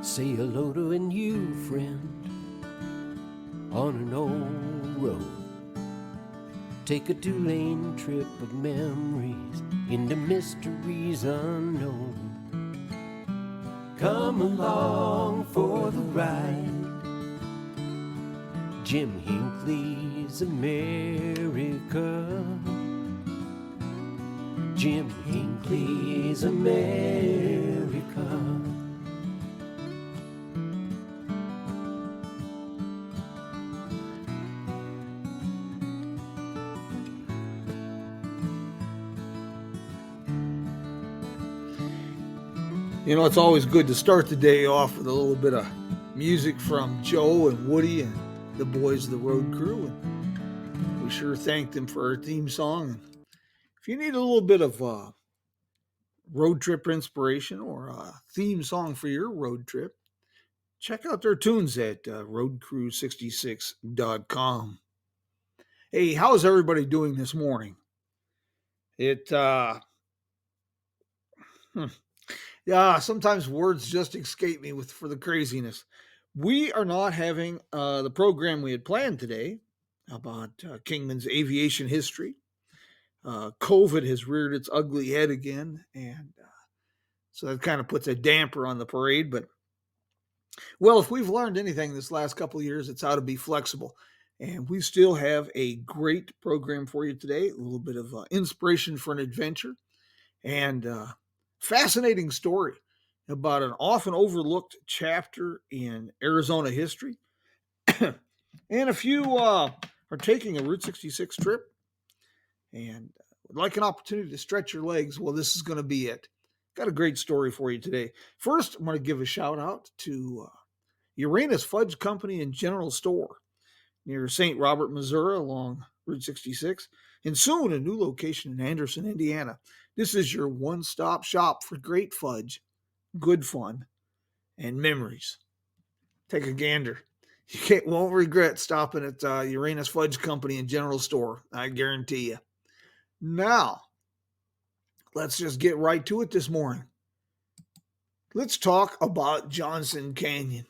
Say hello to a new friend on an old road. Take a two-lane trip of memories into mysteries unknown. Come along for the ride. Jim Hinckley's America. Jim Hinckley's America. You know, it's always good to start the day off with a little bit of music from Joe and Woody and the boys of the road crew. And we sure thank them for our theme song. And if you need a little bit of road trip inspiration or a theme song for your road trip, check out their tunes at roadcrew66.com. Hey, how's everybody doing this morning? Yeah, sometimes words just escape me for the craziness. We are not having the program we had planned today about Kingman's aviation history. COVID has reared its ugly head again, and so that kind of puts a damper on the parade. But, well, if we've learned anything this last couple of years, it's how to be flexible. And we still have a great program for you today, a little bit of inspiration for an adventure, and fascinating story about an often overlooked chapter in Arizona history. And if you are taking a Route 66 trip and would like an opportunity to stretch your legs, well, this is going to be it. Got a great story for you today. First, I'm going to give a shout out to Uranus Fudge Company and General Store near St. Robert, Missouri, along Route 66, and soon a new location in Anderson, Indiana. This is your one-stop shop for great fudge, good fun, and memories. Take a gander. You won't regret stopping at Uranus Fudge Company and General Store, I guarantee you. Now, let's just get right to it this morning. Let's talk about Johnson Canyon.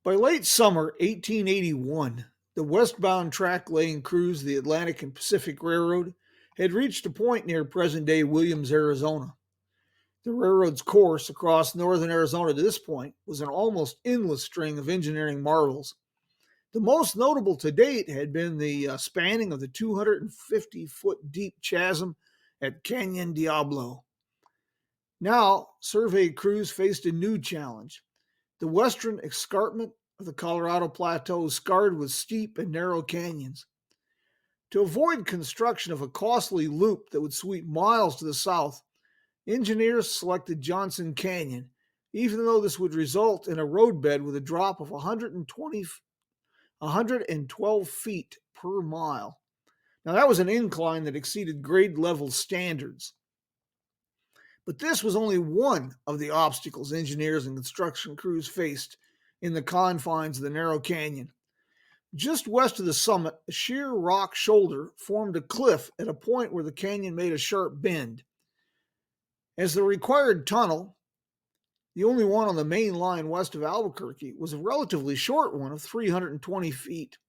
By late summer 1881, the westbound track-laying crews of the Atlantic and Pacific Railroad had reached a point near present-day Williams, Arizona. The railroad's course across northern Arizona to this point was an almost endless string of engineering marvels. The most notable to date had been the spanning of the 250-foot deep chasm at Canyon Diablo. Now, survey crews faced a new challenge. The western escarpment of the Colorado Plateau is scarred with steep and narrow canyons. To avoid construction of a costly loop that would sweep miles to the south, engineers selected Johnson Canyon, even though this would result in a roadbed with a drop of 112 feet per mile. Now, that was an incline that exceeded grade level standards. But this was only one of the obstacles engineers and construction crews faced in the confines of the narrow canyon. Just west of the summit, a sheer rock shoulder formed a cliff at a point where the canyon made a sharp bend. As the required tunnel, the only one on the main line west of Albuquerque, was a relatively short one of 320 feet.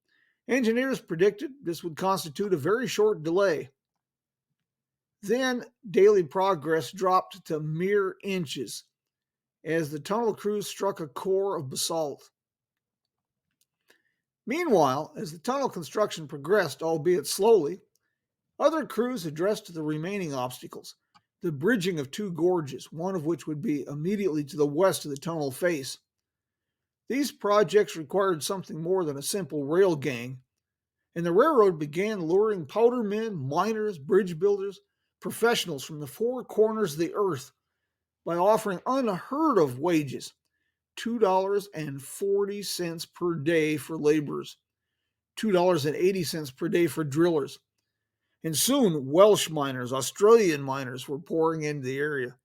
Engineers predicted this would constitute a very short delay. Then daily progress dropped to mere inches as the tunnel crews struck a core of basalt. Meanwhile, as the tunnel construction progressed, albeit slowly, other crews addressed the remaining obstacles, the bridging of two gorges, one of which would be immediately to the west of the tunnel face. These projects required something more than a simple rail gang, and the railroad began luring powder men, miners, bridge builders, professionals from the four corners of the earth by offering unheard of wages, $2.40 per day for laborers, $2.80 per day for drillers. And soon Welsh miners, Australian miners were pouring into the area.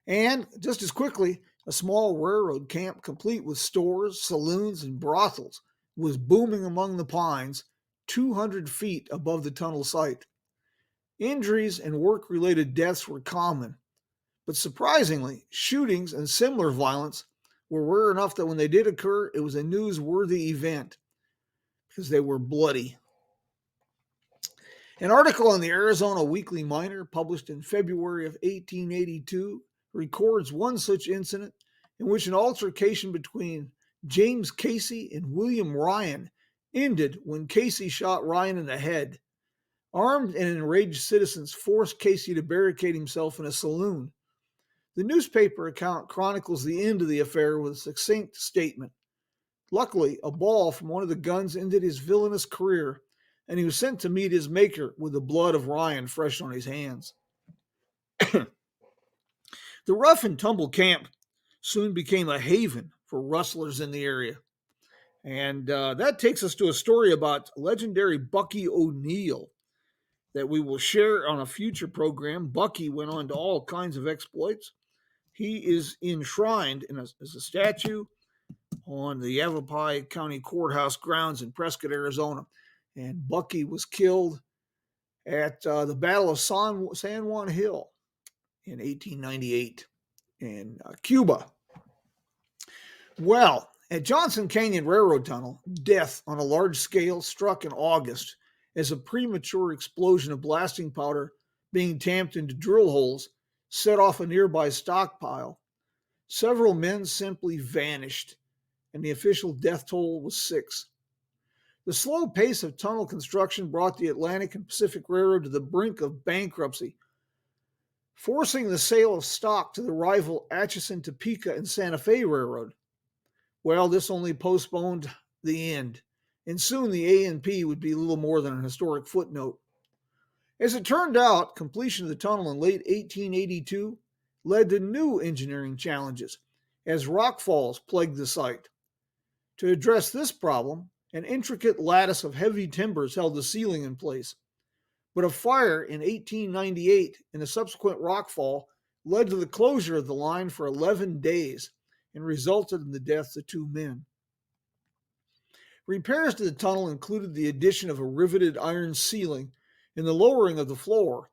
And just as quickly, a small railroad camp complete with stores, saloons, and brothels was booming among the pines 200 feet above the tunnel site. Injuries and work-related deaths were common, But surprisingly, shootings and similar violence were rare enough that when they did occur, it was a newsworthy event because they were bloody. An article in the Arizona Weekly Miner, published in February of 1882, records one such incident in which an altercation between James Casey and William Ryan ended when Casey shot Ryan in the head. Armed and enraged citizens forced Casey to barricade himself in a saloon. The newspaper account chronicles the end of the affair with a succinct statement. Luckily, a ball from one of the guns ended his villainous career, and he was sent to meet his maker with the blood of Ryan fresh on his hands. The rough and tumble camp soon became a haven for rustlers in the area. And that takes us to a story about legendary Bucky O'Neill that we will share on a future program. Bucky went on to all kinds of exploits. He is enshrined as a statue on the Yavapai County Courthouse grounds in Prescott, Arizona. And Bucky was killed at the Battle of San Juan Hill in 1898 in Cuba. Well, at Johnson Canyon Railroad Tunnel, death on a large scale struck in August as a premature explosion of blasting powder being tamped into drill holes set off a nearby stockpile. Several men simply vanished, and the official death toll was 6. The slow pace of tunnel construction brought the Atlantic and Pacific Railroad to the brink of bankruptcy, forcing the sale of stock to the rival Atchison, Topeka, and Santa Fe Railroad. Well, this only postponed the end, and soon the A&P would be little more than a historic footnote. As it turned out, completion of the tunnel in late 1882 led to new engineering challenges as rock falls plagued the site. To address this problem, an intricate lattice of heavy timbers held the ceiling in place. But a fire in 1898 and a subsequent rockfall led to the closure of the line for 11 days and resulted in the deaths of 2 men. Repairs to the tunnel included the addition of a riveted iron ceiling and the lowering of the floor.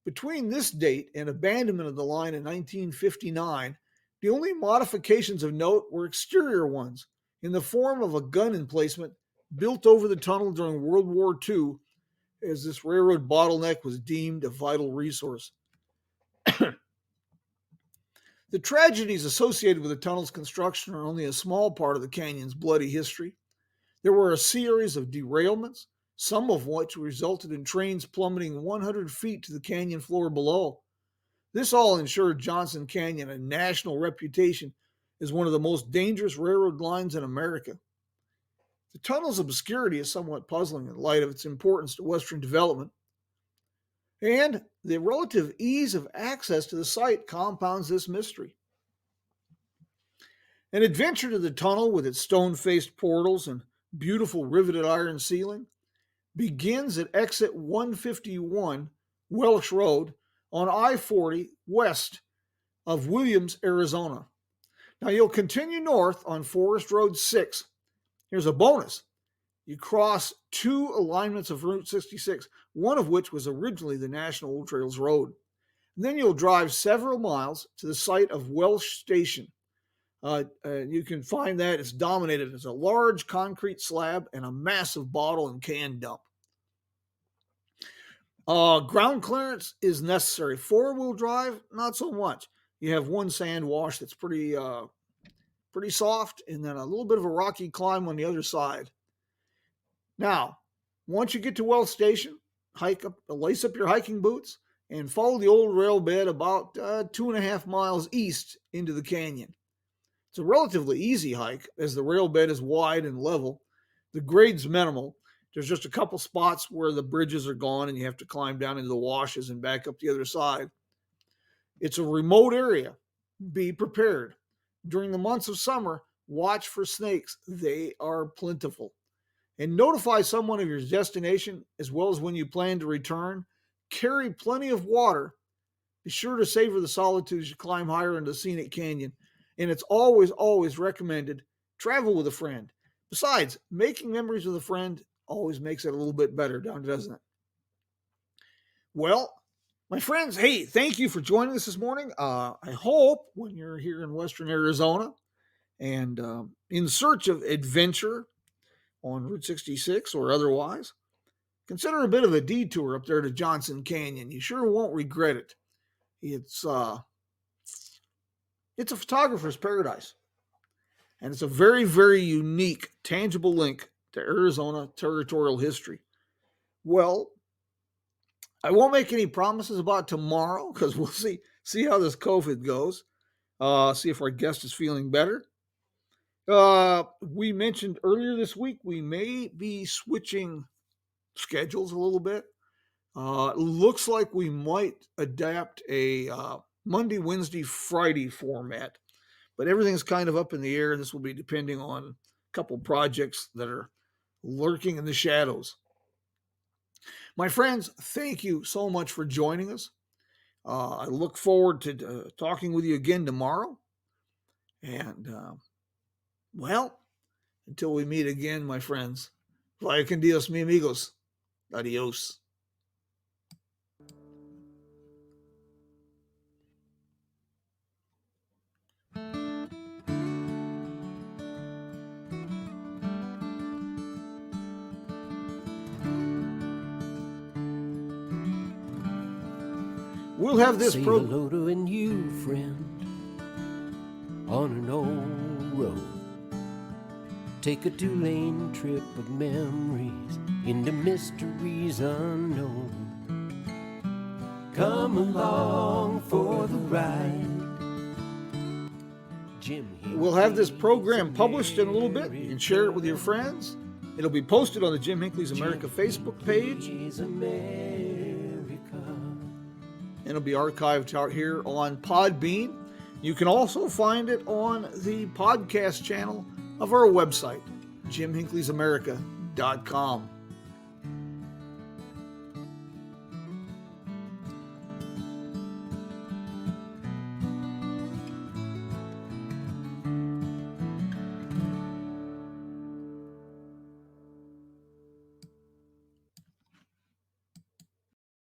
Between this date and abandonment of the line in 1959, the only modifications of note were exterior ones in the form of a gun emplacement built over the tunnel during World War II, as this railroad bottleneck was deemed a vital resource. The tragedies associated with the tunnel's construction are only a small part of the canyon's bloody history. There were a series of derailments, some of which resulted in trains plummeting 100 feet to the canyon floor below. This all ensured Johnson Canyon a national reputation as one of the most dangerous railroad lines in America. The tunnel's obscurity is somewhat puzzling in light of its importance to Western development, and the relative ease of access to the site compounds this mystery. An adventure to the tunnel with its stone-faced portals and beautiful riveted iron ceiling begins at exit 151 Welsh Road on I-40 west of Williams, Arizona. Now you'll continue north on Forest Road 6. Here's a bonus. You cross 2 alignments of Route 66, one of which was originally the National Old Trails Road. And then you'll drive several miles to the site of Welsh Station. You can find that it's dominated as a large concrete slab and a massive bottle and can dump. Ground clearance is necessary. 4-wheel drive, not so much. You have one sand wash that's pretty soft, and then a little bit of a rocky climb on the other side. Now, once you get to Welsh Station, lace up your hiking boots, and follow the old rail bed about 2.5 miles east into the canyon. It's a relatively easy hike as the rail bed is wide and level. The grade's minimal. There's just a couple spots where the bridges are gone and you have to climb down into the washes and back up the other side. It's a remote area. Be prepared. During the months of summer, watch for snakes. They are plentiful. And notify someone of your destination as well as when you plan to return. Carry plenty of water. Be sure to savor the solitude as you climb higher into the scenic canyon. And it's always, always recommended travel with a friend. Besides, making memories with a friend always makes it a little bit better, doesn't it? Well, My friends, hey, thank you for joining us this morning. I hope when you're here in Western Arizona and in search of adventure on Route 66 or otherwise, consider a bit of a detour up there to Johnson Canyon. You sure won't regret it. It's a photographer's paradise, and it's a very, very unique, tangible link to Arizona territorial history. Well, I won't make any promises about tomorrow because we'll see how this COVID goes. See if our guest is feeling better. We mentioned earlier this week we may be switching schedules a little bit. Looks like we might adapt a Monday, Wednesday, Friday format, but everything's kind of up in the air. This will be depending on a couple projects that are lurking in the shadows. My friends, thank you so much for joining us. I look forward to talking with you again tomorrow. And, well, until we meet again, my friends, vaya con Dios, mi amigos. Adios. We'll have this Say hello to a new friend on an old road. Take a 2-lane trip of memories into mysteries unknown. Come along for the ride. We'll have this program published in a little bit. You can share it with your friends. It'll be posted on the Jim Hinckley's America Facebook page. And it'll be archived out here on Podbean. You can also find it on the podcast channel of our website, jimhinckleysamerica.com.